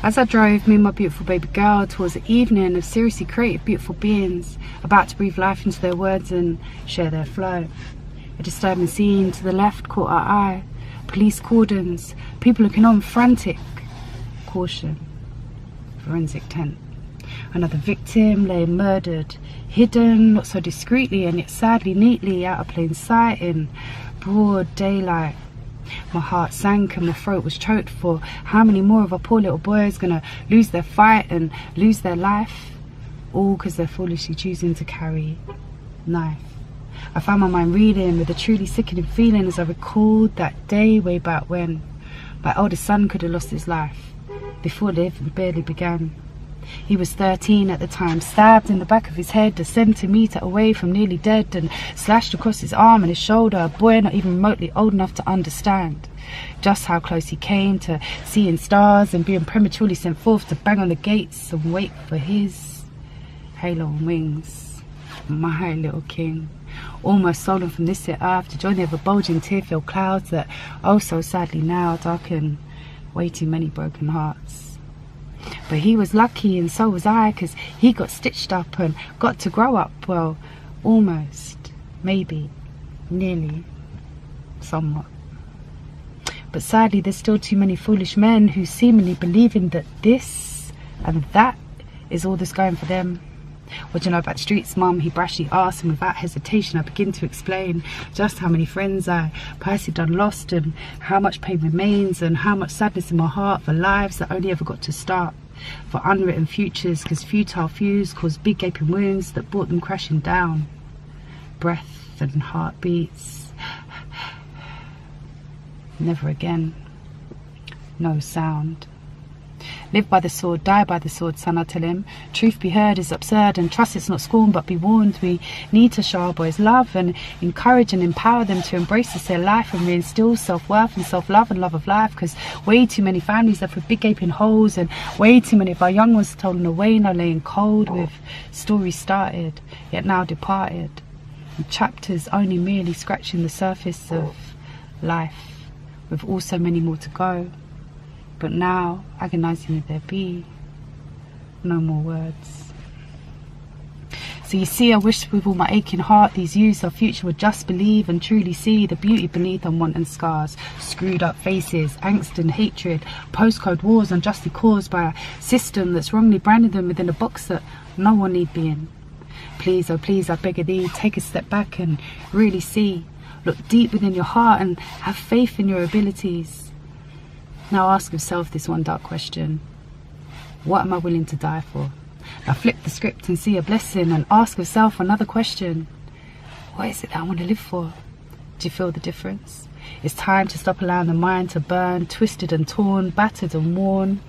As I drove me and my beautiful baby girl towards the evening of seriously creative, beautiful beings about to breathe life into their words and share their flow, a disturbing scene to the left caught our eye. Police cordons, people looking on frantic. Caution, forensic tent. Another victim lay murdered, hidden not so discreetly and yet sadly neatly out of plain sight in broad daylight. My heart sank and my throat was choked for how many more of our poor little boys gonna lose their fight and lose their life, all because they're foolishly choosing to carry knife. I found my mind reeling with a truly sickening feeling as I recalled that day way back when my oldest son could have lost his life before living barely began. He was 13 at the time, stabbed in the back of his head, a centimetre away from nearly dead, and slashed across his arm and his shoulder, a boy not even remotely old enough to understand just how close he came to seeing stars and being prematurely sent forth to bang on the gates and wait for his halo and wings. My little king, almost stolen from this here earth to join the ever bulging tear-filled clouds that oh so sadly now darken way too many broken hearts. But he was lucky and so was I, because he got stitched up and got to grow up, well, almost, maybe, nearly, somewhat. But sadly there's still too many foolish men who seemingly believing that this and that is all that's going for them. What do you know about the streets, Mum? He brashly asked, and without hesitation I begin to explain just how many friends I personally done lost, and how much pain remains, and how much sadness in my heart for lives that only ever got to start, for unwritten futures, because futile feuds caused big gaping wounds that brought them crashing down. Breath and heartbeats. Never again. No sound. Live by the sword, die by the sword, son, I tell him. Truth be heard is absurd, and trust is not scorn, but be warned. We need to show our boys love and encourage and empower them to embrace this their life and reinstill self-worth and self-love and love of life, because way too many families left with big gaping holes, and way too many of our young ones stolen away, now laying cold with stories started, yet now departed, and chapters only merely scratching the surface of life, with also many more to go. But now, agonizing if there be, no more words. So you see, I wish with all my aching heart these youths our future would just believe and truly see the beauty beneath unwanted scars, screwed up faces, angst and hatred, postcode wars unjustly caused by a system that's wrongly branded them within a box that no one need be in. Please, oh please, I beg of thee, take a step back and really see. Look deep within your heart and have faith in your abilities. Now ask yourself this one dark question: what am I willing to die for? Now flip the script and see a blessing, and ask yourself another question: what is it that I want to live for? Do you feel the difference? It's time to stop allowing the mind to burn, twisted and torn, battered and worn,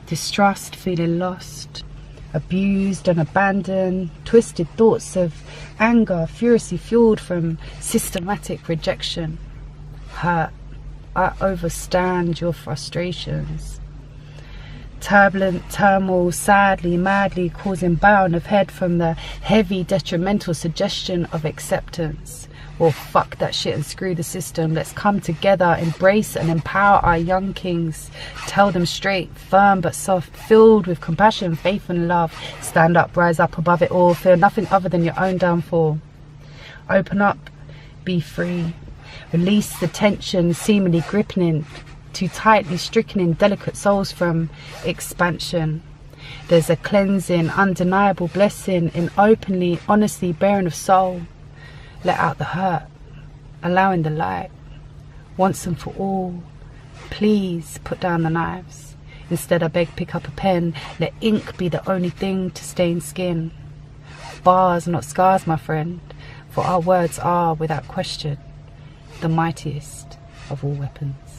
distrust, feeling lost, abused and abandoned, twisted thoughts of anger, furiously fueled from systematic rejection, hurt. I overstand your frustrations. Turbulent turmoil, sadly, madly causing bound of head from the heavy, detrimental suggestion of acceptance. Well, fuck that shit and screw the system. Let's come together, embrace and empower our young kings. Tell them straight, firm but soft, filled with compassion, faith and love. Stand up, rise up above it all. Fear nothing other than your own downfall. Open up, be free. Release the tension seemingly gripping too tightly, stricken delicate souls from expansion. There's a cleansing, undeniable blessing in openly, honestly bearing of soul. Let out the hurt, allowing the light. Once and for all, please put down the knives. Instead, I beg, pick up a pen. Let ink be the only thing to stain skin. Bars, not scars, my friend, for our words are, without question, the mightiest of all weapons.